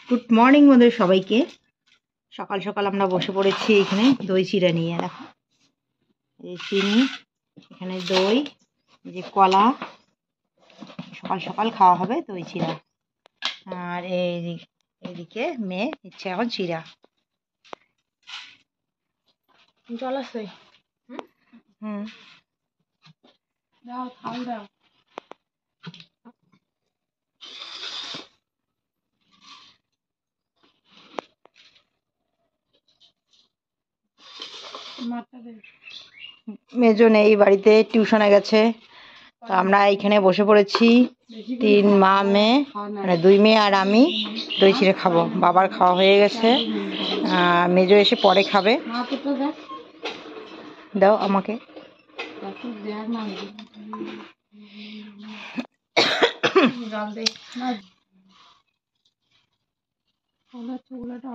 Good morning বন্ধু সবাইকে। সকাল সকাল আমরা বসে পড়েছি এখানে দই চিড়া নিয়ে। দেখো এই চিনি, এখানে দই, এই যে কলা, সকাল সকাল খাওয়া হবে দই চিড়া। আর এইদিকে মেয়ে ইচ্ছে এখন চিড়া। জল আছে? হুম, দাও, থাল দাও। মেজো নেই বাড়িতে, টিউশনে গেছে। তো আমরা এইখানে বসে পড়েছি, 3 মা মেয়ে, মানে 2 মেয়ে আর আমি দই চিড়ে খাবো। বাবার খাওয়া হয়ে গেছে, মেজো এসে পরে খাবে। দাও আমাকে।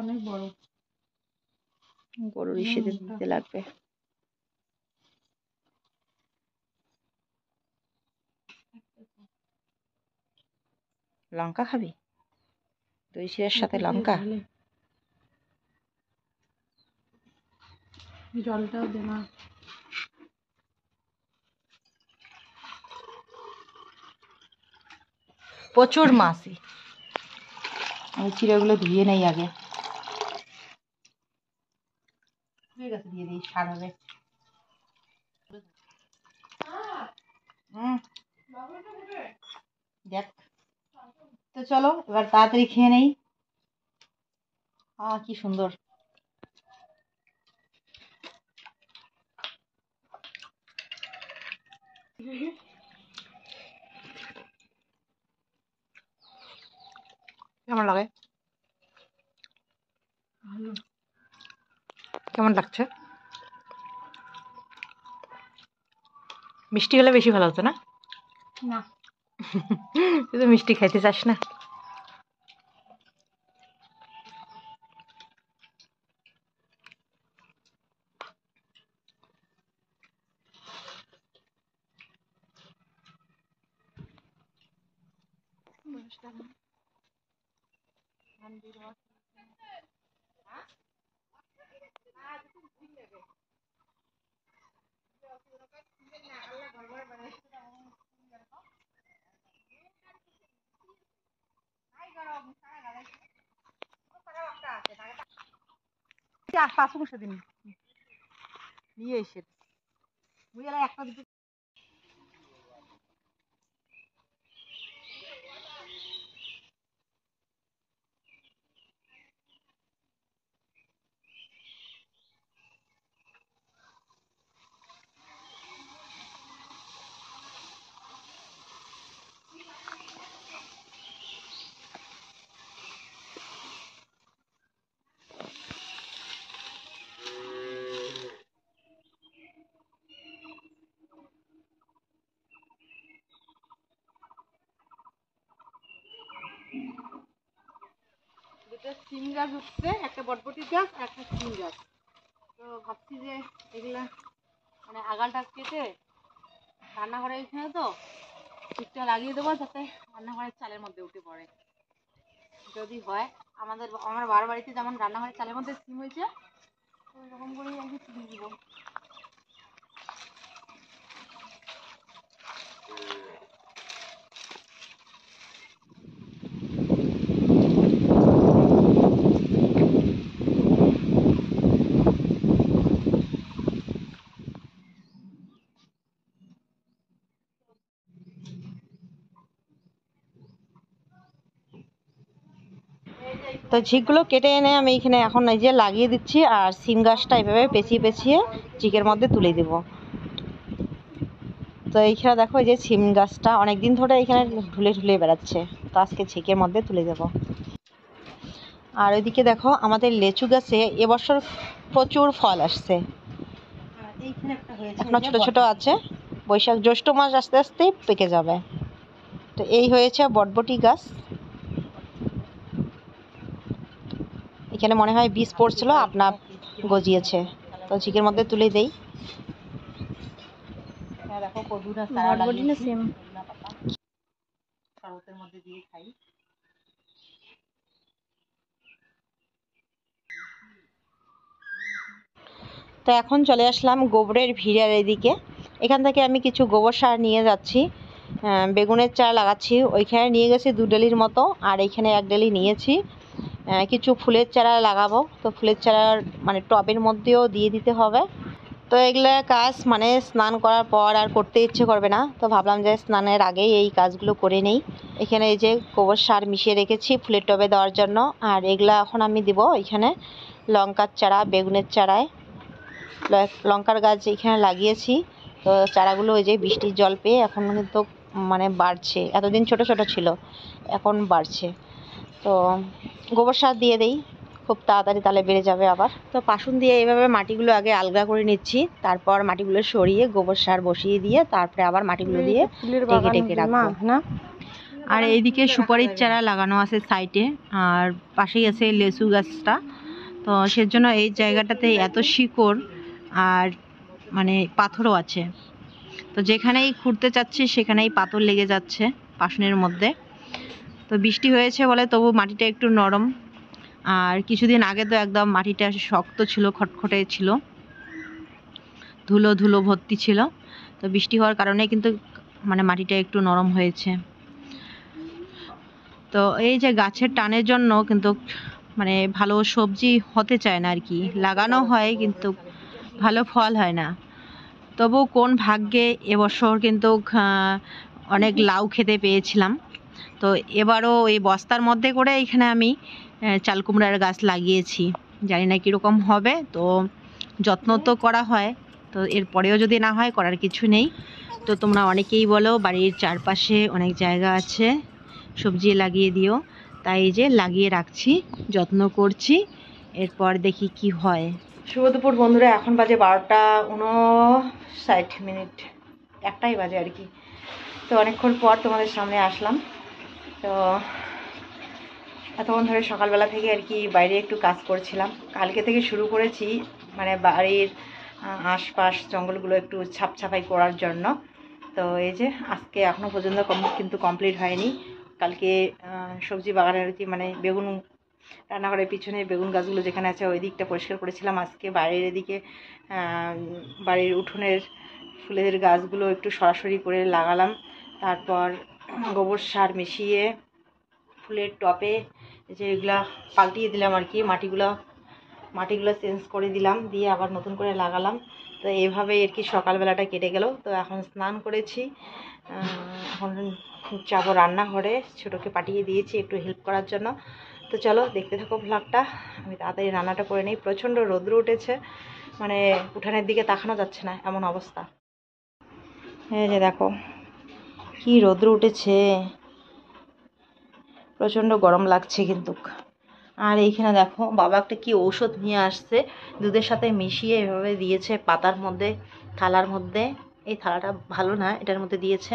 অনেক বড়, গরুর ইসেতে দিতে লাগবে। লঙ্কা খাবি? দই চিড়ের সাথে লঙ্কা? জলটাও দে না। প্রচুর মাছি। আমি চিড়েগুলো ধুয়ে নেই আগে। হয়ে গেছে, দিয়ে দিই, সার হবে। দেখ, তো চলো এবার তাড়াতাড়ি খেয়ে নেই। কি সুন্দর। কেমন লাগে? ভালো। কেমন লাগছে? মিষ্টি হলে বেশি ভালো হতো না? না, তুই তো মিষ্টি খাইতে চাস না। নিয়ে এসে একটা দুটো। দুটো সিম গাছ উঠছে, একটা বটবটি গাছ আর একটা সিম গাছ। তো ভাবছি যে এগুলা মানে আগালটা কেটে রান্নাঘরে এখানে তো ঠিকটা লাগিয়ে দেবো, যাতে রান্নাঘরের চালের মধ্যে উঠে পড়ে। যদি হয়, আমার বাড়িতে যেমন রান্নাঘরের চালের মধ্যে সিম হয়েছে, তো এরকম করেই আর কি সিম দিব। তো ঝিকগুলো কেটে এনে আমি এখানে এখন এই যে লাগিয়ে দিচ্ছি, আর সিম গাছটা এইভাবে পেঁচিয়ে পেঁচিয়ে চিকের মধ্যে তুলে দিব। তো এইখানে দেখো, এই যে সিম গাছটা অনেকদিন ধরে এখানে ঢুলে ঢুলে বেড়াচ্ছে, তো আজকে ঝিকের মধ্যে তুলে দেব। আর ওইদিকে দেখো, আমাদের লেচু গাছে এবছর প্রচুর ফল আসছে। এখনো ছোট ছোট আছে, বৈশাখ জ্যৈষ্ঠ মাস আস্তে আস্তে পেকে যাবে। তো এই হয়েছে বটবটি গাছ। এখানে মনে হয় বীজ পড়ছিল, আপনা গজিয়েছে। তো ঝিকের মধ্যে তুলে দেই। দেখো কদুটা সারা লাগিয়েছি, শরবতের মধ্যে দিয়ে খাই। তো এখন চলে আসলাম গোবরের ভিড়ের এদিকে। এখান থেকে আমি কিছু গোবর সার নিয়ে যাচ্ছি। বেগুনের চারা লাগাচ্ছি, ওইখানে নিয়ে গেছি 2 ডালির মতো, আর এইখানে 1 ডালি নিয়েছি। কিছু ফুলের চারা লাগাবো, তো ফুলের চারা মানে টবের মধ্যেও দিয়ে দিতে হবে। তো এগুলো কাজ মানে স্নান করার পর আর করতে ইচ্ছে করবে না, তো ভাবলাম যে স্নানের আগেই এই কাজগুলো করে নেই। এখানে এই যে গোবর সার মিশিয়ে রেখেছি ফুলের টবে দেওয়ার জন্য, আর এগুলা এখন আমি দিব এখানে লঙ্কার চারা, বেগুনের চারায়। লঙ্কার গাছ এখানে লাগিয়েছি, তো চারাগুলো ওই যে বৃষ্টির জল পেয়ে এখন কিন্তু মানে বাড়ছে। এতদিন ছোট ছোট ছিল, এখন বাড়ছে। তো গোবর সার দিয়ে দেই, খুব তাড়াতাড়ি তাহলে বেড়ে যাবে আবার। তো পাসুন দিয়ে এইভাবে মাটিগুলো আগে আলগা করে নিচ্ছি, তারপর মাটিগুলো সরিয়ে গোবর সার বসিয়ে দিয়ে তারপরে আবার মাটিগুলো দিয়ে ঢেকে ঢেকে রাখবো না। আর এইদিকে সুপারির চারা লাগানো আছে সাইডে, আর পাশেই আছে লেচু গাছটা। তো সেজন্য এই জায়গাটাতে এত শিকড় আর মানে পাথরও আছে, তো যেখানেই খুঁড়তে চাচ্ছি সেখানেই পাথর লেগে যাচ্ছে পাসনের মধ্যে। তো বৃষ্টি হয়েছে বলে তবু মাটিটা একটু নরম, আর কিছুদিন আগে তো একদম মাটিটা শক্ত ছিল, খটখটে ছিল, ধুলো ধুলো ভর্তি ছিল। তো বৃষ্টি হওয়ার কারণে কিন্তু মানে মাটিটা একটু নরম হয়েছে। তো এই যে গাছের টানের জন্য কিন্তু মানে ভালো সবজি হতে চায় না আর কি, লাগানো হয় কিন্তু ভালো ফল হয় না। তবু কোন ভাগ্যে এবছর কিন্তু অনেক লাউ খেতে পেয়েছিলাম। তো এবারও এই বস্তার মধ্যে করে এখানে আমি চাল কুমড়ার গাছ লাগিয়েছি, জানি না কীরকম হবে। তো যত্ন তো করা হয়, তো এরপরেও যদি না হয় করার কিছু নেই। তো তোমরা অনেকেই বলো বাড়ির চারপাশে অনেক জায়গা আছে, সবজি লাগিয়ে দিও, তাই যে লাগিয়ে রাখছি, যত্ন করছি, এরপর দেখি কি হয়। শুভ দুপুর বন্ধুরা, এখন বাজে 12:59, একটাই বাজে আর কি। তো অনেকক্ষণ পর তোমাদের সামনে আসলাম। তো এতক্ষণ ধরে সকালবেলা থেকে আর কি বাইরে একটু কাজ করছিলাম, কালকে থেকে শুরু করেছি মানে বাড়ির আশপাশ জঙ্গলগুলো একটু ছাপছাপাই করার জন্য। তো এই যে আজকে এখনও পর্যন্ত কিন্তু কমপ্লিট হয়নি। কালকে সবজি বাগানের আর কি মানে বেগুন রান্নাঘরের পিছনে বেগুন গাছগুলো যেখানে আছে ওই দিকটা পরিষ্কার করেছিলাম। আজকে বাইরের এদিকে বাড়ির উঠোনের ফুলের গাছগুলো একটু সরাসরি করে লাগালাম। তারপর গোবর সার মিশিয়ে ফুলের টবে যে এগুলা পাল্টিয়ে দিলাম আর কি, মাটিগুলো চেঞ্জ করে দিলাম, দিয়ে আবার নতুন করে লাগালাম। তো এইভাবেই আর কি সকালবেলাটা কেটে গেল। তো এখন স্নান করেছি, এখন যাবো রান্নাঘরে, ছোটোকে পাঠিয়ে দিয়েছি একটু হেল্প করার জন্য। তো চলো দেখতে থাকো ভ্লগটা, আমি তাড়াতাড়ি রান্নাটা করে নিই। প্রচণ্ড রৌদ্র উঠেছে, মানে উঠানের দিকে তাকানো যাচ্ছে না এমন অবস্থা। এই যে দেখো কি রৌদ্র উঠেছে, প্রচণ্ড গরম লাগছে কিন্তু। আর এইখানে দেখো বাবা একটা কি ঔষধ নিয়ে আসছে, দুধের সাথে মিশিয়ে এভাবে দিয়েছে পাতার মধ্যে, থালার মধ্যে। এই থালাটা ভালো না, এটার মধ্যে দিয়েছে।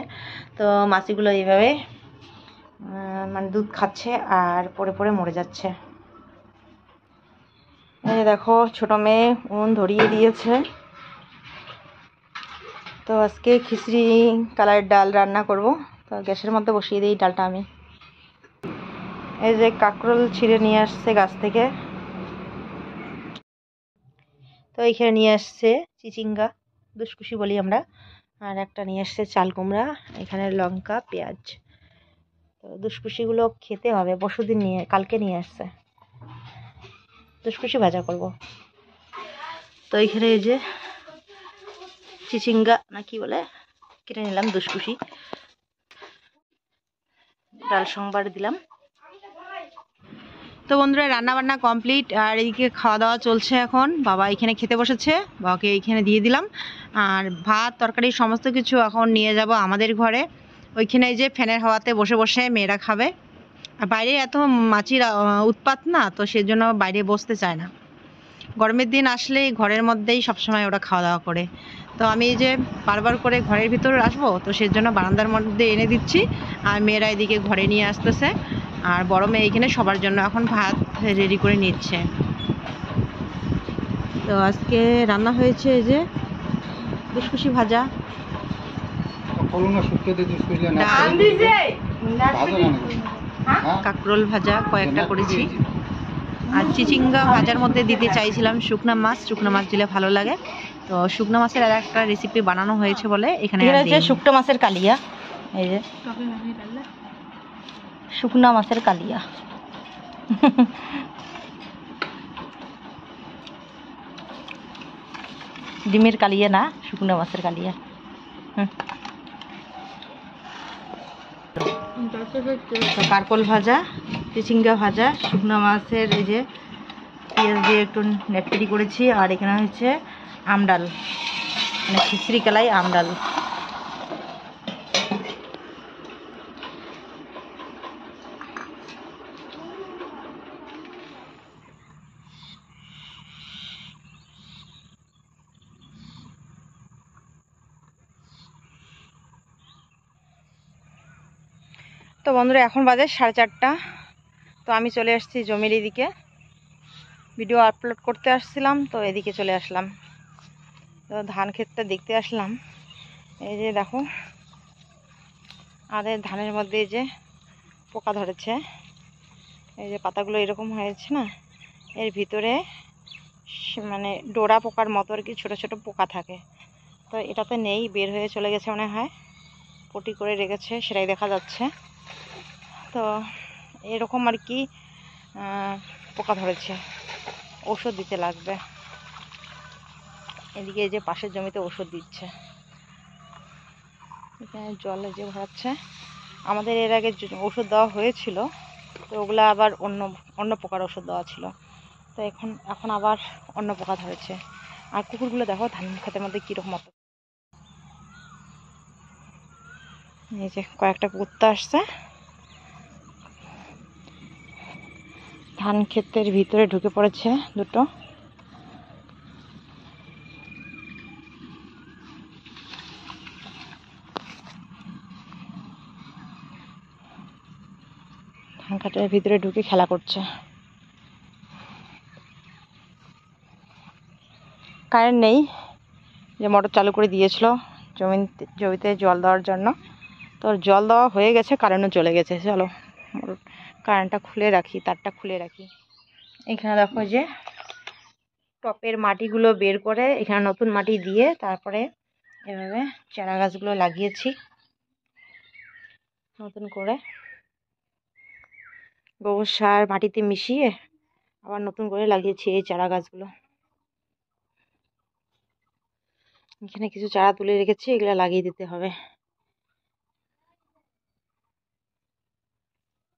তো মাছিগুলো এইভাবে মানে দুধ খাচ্ছে আর পড়ে পড়ে মরে যাচ্ছে। এই দেখো ছোটো মেয়ে উনুন ধরিয়ে দিয়েছে। তো আজকে খিচড়ি কালারের ডাল রান্না করব। তো গ্যাসের মধ্যে বসিয়ে দিই ডালটা আমি। এই যে কাঁকরোল ছিঁড়ে নিয়ে আসছে গাছ থেকে, তো এইখানে নিয়ে আসছে চিচিঙ্গা, দুষ্কুশি বলি আমরা, আর একটা নিয়ে আসছে চাল কুমড়া, এখানে লঙ্কা পেঁয়াজ। তো দুষ্কুশিগুলো খেতে হবে, পরশুদিন কালকে নিয়ে আসছে, দুষ্কুশি ভাজা করব। তো এইখানে এই যে চিচিঙ্গা না কি বলে কেটে নিলাম, দুষ্কুশি ডাল সংবার দিলাম। তো বন্ধুরা রান্না বান্না কমপ্লিট, আর এইদিকে খাওয়া দাওয়া চলছে। এখন বাবা এখানে খেতে বসেছে, বাবাকে এইখানে দিয়ে দিলাম। আর ভাত তরকারি সমস্ত কিছু এখন নিয়ে যাব আমাদের ঘরে, ওইখানে এই যে ফ্যানের হাওয়াতে বসে বসে মেয়েরা খাবে। আর বাইরে এত মাছির উৎপাত না, তো সেজন্য বাইরে বসতে চায় না। গরমের দিন আসলেই ঘরের মধ্যেই সবসময় ওরা খাওয়া দাওয়া করে। তো আমি এই যে বারবার করে ঘরের ভিতরে আসবো, তো সেজন্য বারান্দার মধ্যে এনে দিচ্ছি, আর মেয়েরা এদিকে ঘরে নিয়ে আসতেছে। আর বড় মেয়ে এখানে সবার জন্য এখন ভাত রেডি করে নিচ্ছে। তো আজকে রান্না হয়েছে এই যে দুষ্কুশি ভাজা, কাঁকরোল ভাজা কয়েকটা করেছি, আর চিচিঙ্গা ভাজার মধ্যে দিতে চাইছিলাম শুকনা মাছ দিলে ভালো লাগে। তো শুকনো মাছের আর একটা রেসিপি বানানো হয়েছে বলে এখানে শুকনো মাছের কালিয়া, এই যে শুকনা মাছের কালিয়া। ডিমের কালিয়া না, শুকনো মাছের কালিয়া। কারকল ভাজা, চিচিঙ্গা ভাজা, শুকনো মাছের এই যে পেঁয়াজ দিয়ে একটু নেটকেটি করেছি। আর এখানে হচ্ছে আমডাল, মানে খিচড়ি কালাই আমডাল। তো বন্ধুরা এখন বাজে 4:30। তো আমি চলে আসছি জমির এদিকে, ভিডিও আপলোড করতে আসছিলাম, তো এদিকে চলে আসলাম। তো ধান ক্ষেতটা দেখতে আসলাম। এই যে দেখো আমাদের ধানের মধ্যে এই যে পোকা ধরেছে, এই যে পাতাগুলো এরকম হয়েছে না, এর ভিতরে মানে ডোরা পোকার মতো আর কি ছোট ছোট পোকা থাকে। তো এটাতে নেই, বের হয়ে চলে গেছে মনে হয়, পটি করে রেখেছে সেটাই দেখা যাচ্ছে। তো এরকম আর কি পোকা ধরেছে, ওষুধ দিতে লাগবে। এদিকে এই যে পাশের জমিতে ওষুধ দিচ্ছে, এখানে জলে যে ভরাচ্ছে। আমাদের এর আগে ওষুধ দেওয়া হয়েছিল, তো ওগুলো আবার অন্য পোকার ওষুধ দেওয়া ছিল। তো এখন আবার অন্য পোকা ধরেছে। আর কুকুরগুলো দেখো ধান খেতের মধ্যে কীরকম, এই যে কয়েকটা কুত্তা আসছে ধান ক্ষেতের ভিতরে ঢুকে পড়েছে দুটো। ধান ক্ষেতের ভিতরে ঢুকে খেলা করছে। কারেন্ট নেই, যে মোটর চালু করে দিয়েছিল জমিতে জল দেওয়ার জন্য। তো জল দেওয়া হয়ে গেছে, কারেন্টও চলে গেছে। চলো কারেন্টটা খুলে রাখি, তারটা খুলে রাখি। এখানে দেখো যে টপের মাটিগুলো বের করে এখানে নতুন মাটি দিয়ে তারপরে এভাবে চারা গাছগুলো লাগিয়েছি নতুন করে, গোবর সার মাটিতে মিশিয়ে আবার নতুন করে লাগিয়েছি এই চারা গাছগুলো। এখানে কিছু চারা তুলে রেখেছি, এগুলো লাগিয়ে দিতে হবে।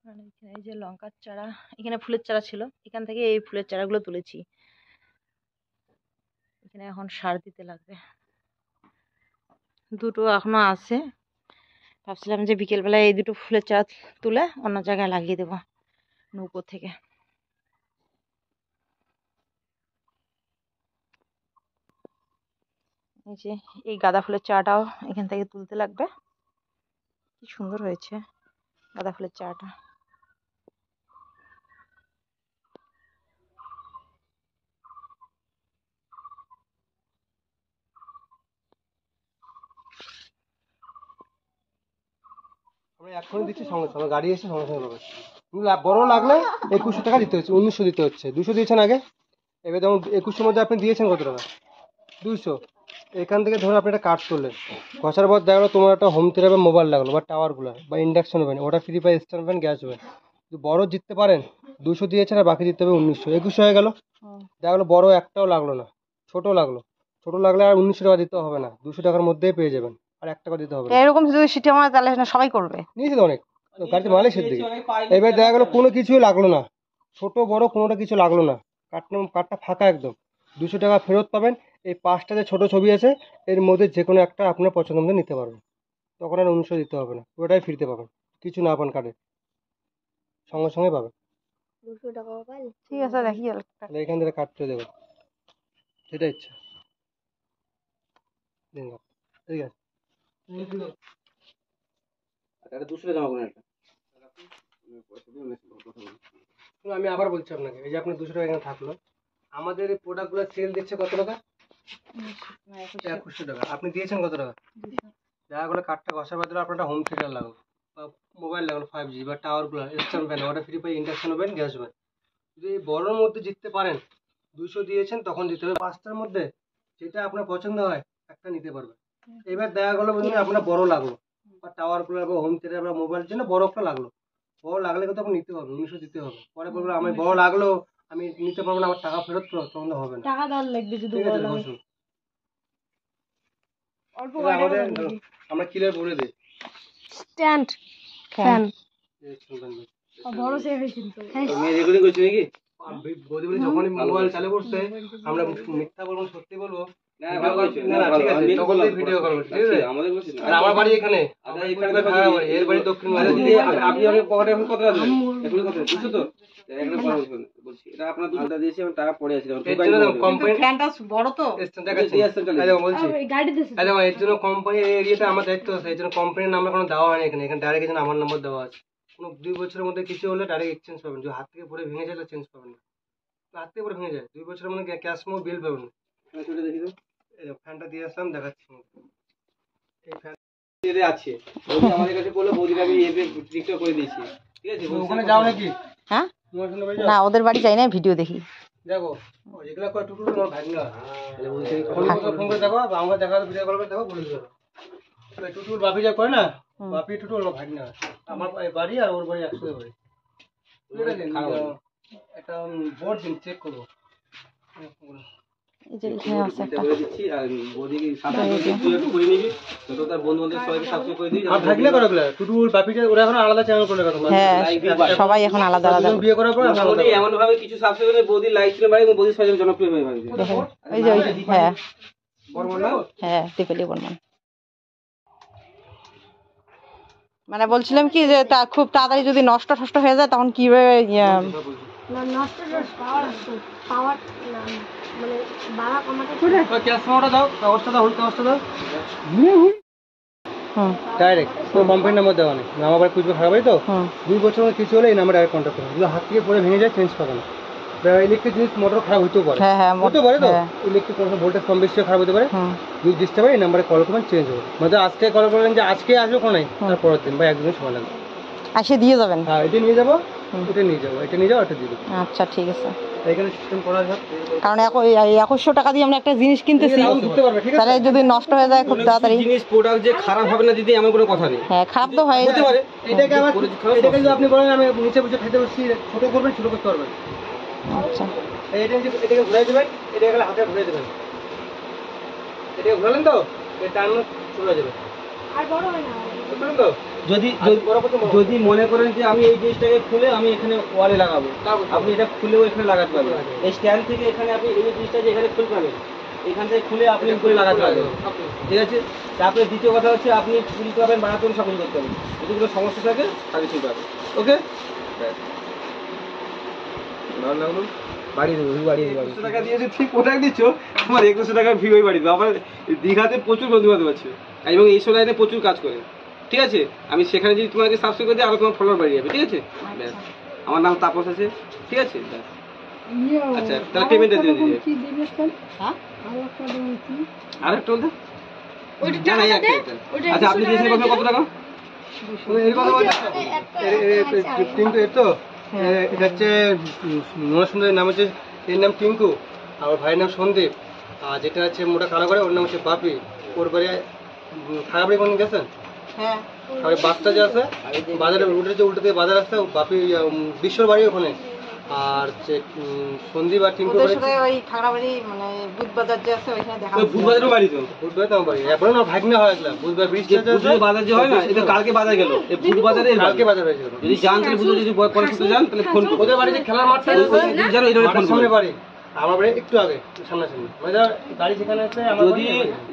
এখানে এই যে লঙ্কার চারা, এখানে ফুলের চারা ছিল, এখান থেকে এই ফুলের চারাগুলো তুলেছি। এখানে এখন সার দিতে লাগবে, দুটো এখনো আছে। ভাবছিলাম যে বিকেলবেলায় এই দুটো ফুলের চারা তুলে অন্য জায়গায় লাগিয়ে দেবো নৌকো থেকে। এই যে এই গাঁদা ফুলের চারাটাও এখান থেকে তুলতে লাগবে। কি সুন্দর হয়েছে গাঁদা ফুলের চারাটা। এখনই দিচ্ছি, সঙ্গে সঙ্গে গাড়ি এসে সঙ্গে সঙ্গে পাবে। বড় লাগলে 2100 টাকা দিতে হচ্ছে, 1900 দিতে হচ্ছে। 200 দিয়েছেন আগে, এবার যেমন 2100 মধ্যে আপনি দিয়েছেন কত টাকা? 200। এখান থেকে ধরুন আপনি একটা কার্ড করলেন, ঘষার পর দেখা গেলো তোমার একটা হোম থিয়েটার মোবাইল লাগলো বা টাওয়ারগুলো বা ইন্ডাকশন ওভেন, ওটা ফ্রি পাই, স্ট্যান্ড ফ্যান, গ্যাস ওভেন। যদি বড় জিততে পারেন 200 দিয়েছেন, আর বাকি দিতে হবে 1900, 2100 হয়ে গেল। দেখা গেলো বড় একটাও লাগলো না, ছোট লাগলো। ছোট লাগলে আর 1900 টাকা দিতে হবে না, 200 টাকার মধ্যেই পেয়ে যাবেন, আর 1 টাকা দিতে হবে না। এরকম যদি সিটি আমার তাহলে সবাই করবে। নিয়েছিল অনেক গাড়িতে মালয়েশিয়ার দিকে। এবার দেখা গেলো কোনো কিছুই লাগলো না, ছোট বড় কোনোটা কিছু লাগলো না, কার্ডটা ফাঁকা একদম। 200 টাকা ফেরত পাবেন। এই 5টা যে ছোটো ছবি আছে এর মধ্যে যে কোনো একটা আপনার পছন্দ মতো নিতে পারবেন, তখন আর 1900 দিতে হবে না, পুরোটাই ফ্রিতে পাবেন। কিছু না পান কার্ডে, সঙ্গে সঙ্গে পাবেন। 200 টাকা পাই। ঠিক আছে, দেখি তাহলে এখান থেকে কাটতে দেবো, সেটা ইচ্ছা। ঠিক আছে, আমি আবার বলছি আপনাকে, এই যে আপনার 200 টাকা এখানে থাকলো, আমাদের এই প্রোডাক্টগুলো সেল দিচ্ছে কত টাকা? 2100 টাকা। আপনি দিয়েছেন কত টাকা? দেখা গেলো কার্ডটা ঘষার বাদে আপনার একটা হোম থিয়েটার লাগলো বা মোবাইল লাগলো 5G বা টাওয়ারগুলো স্ট্যান্ড ফ্যান, ওটা ফ্রি পাই, ইন্ডাকশন ওভেন, গ্যাস ওভেন। যদি এই বড়োর মধ্যে জিততে পারেন, 200 দিয়েছেন তখন দিতে হবে। 5টার মধ্যে যেটা আপনার পছন্দ হয় একটা নিতে পারবেন। এবার দেখা গেলো বন্ধুরা আপনার বড় লাগলো, বা টাওয়ার কুলার বা হোম থিয়েটার বা মোবাইলের জন্য বড় একটা লাগলো, বড় লাগলে কিন্তু আপনি নিতে হবে, 1900 দিতে হবে। পরে বলবো আমি বড় লাগলো আমি নিতে পারবো না, আমার টাকা ফেরত করো, তখন তো হবে না। টাকা দেওয়ার লাগবে যদি ঠিক আছে, বসুন। এবার আমরা ক্লিয়ার বলে দিই। স্ট্যান্ড ফ্যান বড় বৌদি সেভ কিন্তু বলে যখনই মোবাইল চালু করছে আমরা মিথ্যা বলবো সত্যি বলবো। না, ঠিক আছে, তখন ভিডিও করবো, ঠিক আছে? আর আমার বাড়ি এখানে, এর বাড়ি দক্ষিণ বাড়ি। আপনি অনেক পকেটে এখন কত আছে? এগুলো কত? 200 তো? একটা কথা বলছি, এটা আপনার দুধটা দিয়েছি এবং টাকা পড়ে আছে। এর জন্য কোম্পানি ফ্যানটা বড় তো, দেখাচ্ছি, বলছি গাড়ি দিছে এর জন্য কোম্পানি এরিয়াতে আমার দায়িত্ব আছে, এর জন্য কোম্পানির নাম্বার কোনো দেওয়া হয়নি এখানে। এখানে ডাইরেক্ট এখানে আমার নম্বর দেওয়া আছে। কোনো 2 বছরের মধ্যে কিছু হলে ডাইরেক্ট এক্সচেঞ্জ পাবেন। যদি হাত থেকে পড়ে ভেঙে যায় চেঞ্জ পাবেন না, হাত থেকে পড়ে ভেঙে যায় 2 বছরের মধ্যে ক্যাশ মো বিল পাবেন না। দেখি তো এই ফ্যানটা দিয়ে আসলাম, দেখাচ্ছি। এই ফ্যান এর আছে বৌদি আমাদের কাছে বললো, বৌদিকে আমি এতে টিকটক করে দিয়েছি, ঠিক আছে? ওখানে যাও নাকি? হ্যাঁ তোমার সঙ্গে বাড়ি না, যাও? ওদের বাড়ি যাই না, ভিডিও দেখি। দেখো এগুলা করে টুটুল আমার ভাগনা, ফোন করে দেখো, আমাকে দেখা ভিডিও কল করে দেখো, বলে দেবো। টুটুল বাপি যা করে না, বাপি টুটুল আমার ভাগনা, আমার বাড়ি আর ওর বাড়ি একসাথে বাড়ি। একটা বোর্ড দিন চেক করবো। এই যে এখানে আছে একটা। করে দিচ্ছি, আর বৌদিকে সাবস্ক্রাইব করে নিবি, তো তার বন্ধু বান্ধব সবাইকে সাবস্ক্রাইব করে দিবি। আর ভাগনা করো গুলা টুটুল বাপিটা ওরা এখন আলাদা চ্যানেল করে রাখো। হ্যাঁ, সবাই এখন আলাদা আলাদা। বিয়ে করার পর আমরা আলাদা। এমন ভাবে কিছু সাবস্ক্রাইব করে বৌদি লাইক চ্যানেল বাড়ি এবং বৌদি সবাই জনপ্রিয় হয়ে যাবে। দেখেন, এই যে হ্যাঁ বর্মন না? হ্যাঁ, দীপালি বর্মন। মানে বলছিলাম কি যে তা খুব তাড়াতাড়ি যদি নষ্ট হয়ে যায় তখন কিভাবে না নষ্ট পাওয়ার পাওয়ার মানে বাড়া কমাতে ক্যাশ মোটা দাও, কাগজটা দাও, কাগজটা দাও। ডাইরেক্ট কোনো কোম্পানির নাম্বার দেওয়া নেই, আমার বাড়ি কুচবে খারাপ হয় তো। 2 বছর মধ্যে কিছু হলে এই নাম্বার ডাইরেক্ট কন্ট্যাক্ট করুন। যদি হাত থেকে পড়ে ভেঙে যায় চেঞ্জ পাবে না। ইলেকট্রিক জিনিস মোটর খারাপ হতেও পারে, হতে পারে তো, ইলেকট্রিক কোনো ভোল্টেজ কম বেশি খারাপ হতে পারে। যদি ডিস্টার্ব হয় এই নাম্বারে কল করবেন, চেঞ্জ হবে। মানে আজকে কল করলেন যে আজকে আসবে কোনো নাই, তার পরের দিন বা একদিনের সময় লাগবে। আসে দিয়ে যাবেন? হ্যাঁ, এটা নিয়ে যাবো, এটা নিয়ে যাবো, এটা নিয়ে যাবো, এটা দিয়ে দেবো। আচ্ছা ঠিক আছে। এখানে সিস্টেম করা আছে, কারণ এখন 2100 টাকা দিয়ে আমরা একটা জিনিস কিনতেছি, ঢুকতে পারবে, ঠিক আছে? তাহলে যদি নষ্ট হয়ে যায় খুব তাড়াতাড়ি। জিনিস প্রোডাক্ট যে খারাপ হবে না দিদি এমন কোনো কথা নেই। হ্যাঁ, খারাপ তো হয়। হতে পারে, এটাকে আবার এটাকে যদি আপনি বলেন আমি নিচে বসে খেতে বসছি, ছোট করবেন, ছোট করতে পারবেন। আচ্ছা, এটাকে ঘুরাই দেবেন, এটাকে গেলে হাতে ঘুরাই দেবেন, এটাকে ঘুরালেন তো এটা টানো চলে যাবে। আর বড় হয় না বুঝলেন তো? যদি যদি মনে করেন যে আমি এই জিনিসটাকে খুলে আমি এখানে ওয়ালে লাগাবো, আপনি এটা খুলেও এখানে লাগাতে পারবেন। এই স্ট্যান্ড থেকে এখানে আপনি এই জিনিসটা যে এখানে খুলতে পারবেন, এখান থেকে খুলে আপনি করে লাগাতে পারবেন, ঠিক আছে? তারপরে দ্বিতীয় কথা হচ্ছে আপনি খুলতে পারবেন, বানাতে পারবেন, সব কিছু করতে পারবেন। যদি কোনো সমস্যা থাকে তাহলে ঠিক পাবেন। ওকে, ভালো লাগলো। বাড়িয়ে দেবো, বাড়িয়ে দেবো। 200 টাকা দিয়ে যে ঠিক প্রোডাক্ট দিচ্ছ, তোমার 2100 টাকা ফি ওই বাড়ি দেবো। আমার দীঘাতে প্রচুর বন্ধু বান্ধব আছে এবং এইসব লাইনে প্রচুর কাজ করে, ঠিক আছে? আমি সেখানে যদি তোমাকে সাবস্ক্রাইব করে দিই আরো তোমার ফলোয়ার বাড়িয়ে যাবে, ঠিক আছে? ব্যাস, আমার নাম তাপস আছে, ঠিক আছে? ব্যাস, আচ্ছা তাহলে পেমেন্টটা দিয়ে দিই। হ্যাঁ আর একটা বলতে না না একটা। আচ্ছা আপনি দিয়েছেন কত টাকা? এই কথা বলতে টিঙ্কু, এর তো এটা হচ্ছে মনে সুন্দরের নাম হচ্ছে, এর নাম টিঙ্কু, আমার ভাইয়ের নাম সন্দীপ, আর যেটা হচ্ছে মোটা কালো করে ওর নাম হচ্ছে বাপি। ওর বাড়ি খারাপড়ি কোন গেছেন? হ্যাঁ, আর বাসটা যে আছে বাজারে উল্টো দিয়ে বাজার আসছে, বাপি বিশ্বর বাড়ি ওখানে। আর যে সন্দীপ আর টিঙ্কু ওদের সাথে ওই খাগড়াবাড়ি মানে বুধবাজার যে আছে ওইখানে দেখা ওই বুধবাজারের বাড়ি তো, বুধবার তো আমার বাড়ি, এখন আমার ভাগ্নে হয়ে গেল। বুধবার বৃষ্টি যে বুধবাজার বাজার যে হয় না, এটা কালকে বাজার গেল, এই বুধবাজারে কালকে বাজার হয়েছিল। যদি যান তাহলে বুধবার, যদি পরে শুতে যান তাহলে ফোন করুন। ওদের বাড়ি যে খেলার মাঠটা জানো এটা ফোন সামনে করুন। বাড়ি, আমার বাড়ি একটু আগে সামনাসামনি, মানে গাড়ি যেখানে আছে আমার যদি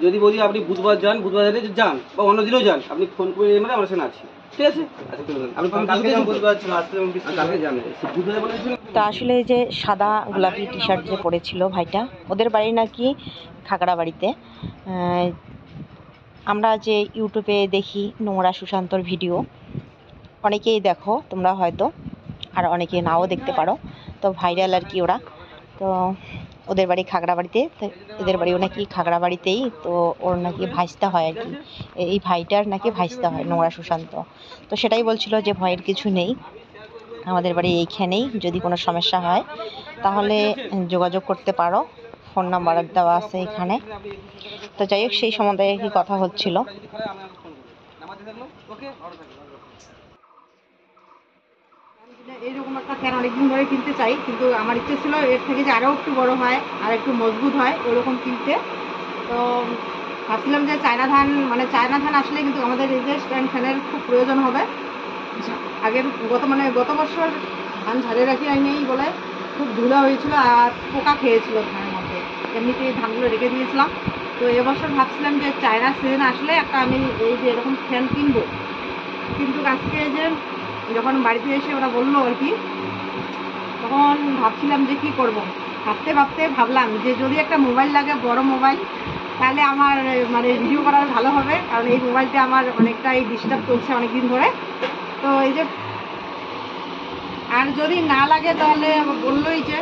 যদি বলি আপনি বুধবার যান, বুধবাজারে যান বা অন্য দিনও যান, আপনি ফোন করে মানে আমার সাথে আছি, ঠিক আছে? আচ্ছা আপনি কালকে যেমন বুধবার ছিল, আজকে যেমন বৃষ্টি। কালকে যান বুধবাজার বলেছিল। তো আসলে এই যে সাদা গোলাপি টি শার্ট যে পরেছিল ভাইটা, ওদের বাড়ি নাকি খাগড়াবাড়িতে। আমরা যে ইউটিউবে দেখি নোংরা সুশান্তর ভিডিও, অনেকেই দেখো তোমরা হয়তো, আর অনেকে নাও দেখতে পারো, তো ভাইরাল আর কি ওরা। তো ওদের বাড়ি খাগড়াবাড়িতে, তো এদের বাড়িও নাকি খাগড়াবাড়িতেই। তো ওর নাকি ভাইস্তা হয় আর কি, এই ভাইটার নাকি ভাইস্তা হয় নোংরা সুশান্ত। তো সেটাই বলছিল যে ভয়ের কিছু নেই, আমাদের বাড়ি এইখানেই। যদি কোনো সমস্যা হয় তাহলে যোগাযোগ করতে পারো, ফোন নাম্বার দেওয়া আছে এখানে। তো যাই হোক, সেই সম্বন্ধে কি কথা হচ্ছিল। এইরকম একটা ফ্যান অনেকদিন ধরে কিনতে চাই, কিন্তু আমার ইচ্ছে ছিল এর থেকে যে আরও একটু বড় হয় আর একটু মজবুত হয় ওরকম কিনতে। তো ভাবছিলাম যে চায়না ধান আসলে কিন্তু আমাদের এই যে স্ট্যান্ড ফ্যানের খুব প্রয়োজন হবে। আগের গত বছর ধান ঝাড়ে রাখি নেই বলে খুব ধুলা হয়েছিল আর পোকা খেয়েছিল ধানের মধ্যে, এমনিতেই ধানগুলো রেখে দিয়েছিলাম। তো এবছর ভাবছিলাম যে চায়নার সিজন আসলে একটা আমি এই যে এরকম ফ্যান কিনবো। কিন্তু আজকে যে যখন বাড়িতে এসে ওরা বললো আর কি, তখন ভাবছিলাম যে কী করবো। ভাবলাম যে যদি একটা মোবাইল লাগে, বড় মোবাইল, তাহলে আমার মানে ভিডিও করার ভালো হবে, কারণ এই মোবাইলটা আমার অনেকটাই ডিস্টার্ব চলছে অনেকদিন ধরে। তো এই যে, আর যদি না লাগে তাহলে বললোই যে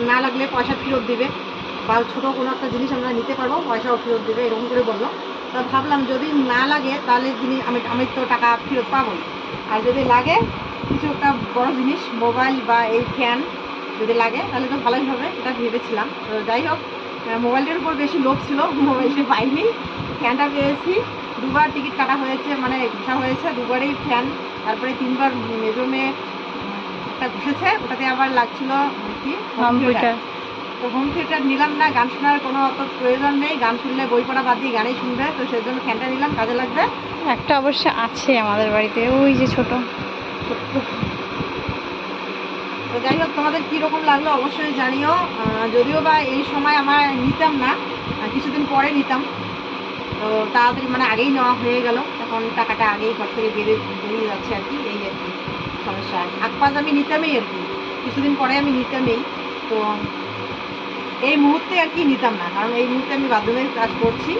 না লাগলে পয়সা ফেরত দেবে, বা ছোটো কোনো একটা জিনিস আমরা নিতে পারবো, পয়সাও ফেরত দেবে, এরকম করে বললো। তো ভাবলাম যদি না লাগে তাহলে আমি তো টাকা ফেরত পাবোই, আর যদি লাগে কিছু একটা বড় জিনিস, মোবাইল বা এই ফ্যান যদি লাগে তাহলে তো ভালোই হবে, এটা ভেবেছিলাম। তো যাই হোক, মোবাইলটার উপর বেশি লোভ ছিল, মোবাইলটা পাইনি, ফ্যানটা পেয়েছি। 2বার টিকিট কাটা হয়েছে, মানে ঘোষা হয়েছে 2বারই ফ্যান। তারপরে 3বার মেজো মেয়ে একটা ঘুষেছে, ওটাতে আবার লাগছিল কি হোম থিয়েটার। তো হোম থিয়েটার নিলাম না, গান শোনার কোনো অত প্রয়োজন নেই, গান শুনলে বই পড়া বাদ দিয়ে গানেই শুনবে, তো সেই জন্য ফ্যানটা নিলাম, কাজে লাগবে। একটা অবশ্য আছে আমাদের বাড়িতে, ওই যে ছোট। তো যাই হোক, তোমাদের কীরকম লাগলো অবশ্যই জানিও। যদিও বা এই সময় আমার নিতাম না, কিছুদিন পরে নিতাম, তো তাড়াতাড়ি মানে আগেই নেওয়া হয়ে গেল, এখন টাকাটা আগেই ঘর থেকে বেরিয়ে যাচ্ছে আর কি, এই আর কি সমস্যা। আগ আমি নিতামই আর কি, কিছুদিন পরে আমি নিতামই। তো এই মুহূর্তে আর কি নিতাম না, কারণ এই মুহূর্তে আমি বাথরুমের কাজ করছি।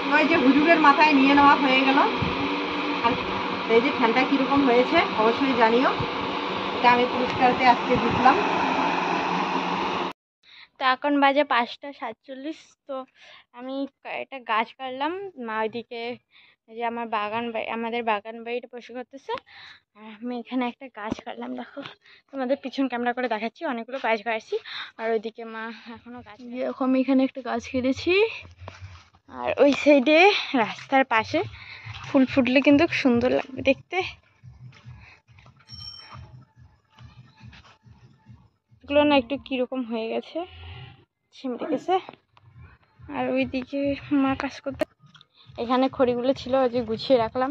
তো এই যে হুজুরের মাথায় নিয়ে নেওয়া হয়ে গেল। আর এই যে ফ্যানটা কীরকম হয়েছে অবশ্যই জানিও, এটা আমি পুরস্কারতে আজকে জিতলাম। তো এখন বাজে 5টা 47। তো আমি একটা গাছ কাটলাম, মা ওইদিকে যে আমাদের বাগান বাড়িটা পরিষ্কার করতেছে, আর আমি এখানে একটা গাছ কাটলাম। দেখো, তোমাদের পিছন ক্যামেরা করে দেখাচ্ছি, অনেকগুলো গাছ কাটছি। আর ওইদিকে মা এখনো গাছ, এরকম আমি এখানে একটা গাছ কেটেছি। আর ওই সাইডে রাস্তার পাশে ফুল ফুটলে কিন্তু সুন্দর লাগবে দেখতে। এগুলো না একটু কিরকম হয়ে গেছে, ছিমড়ে গেছে। আর ওইদিকে মা কাজ করতে, এখানে খড়িগুলো ছিল, ওই যে গুছিয়ে রাখলাম।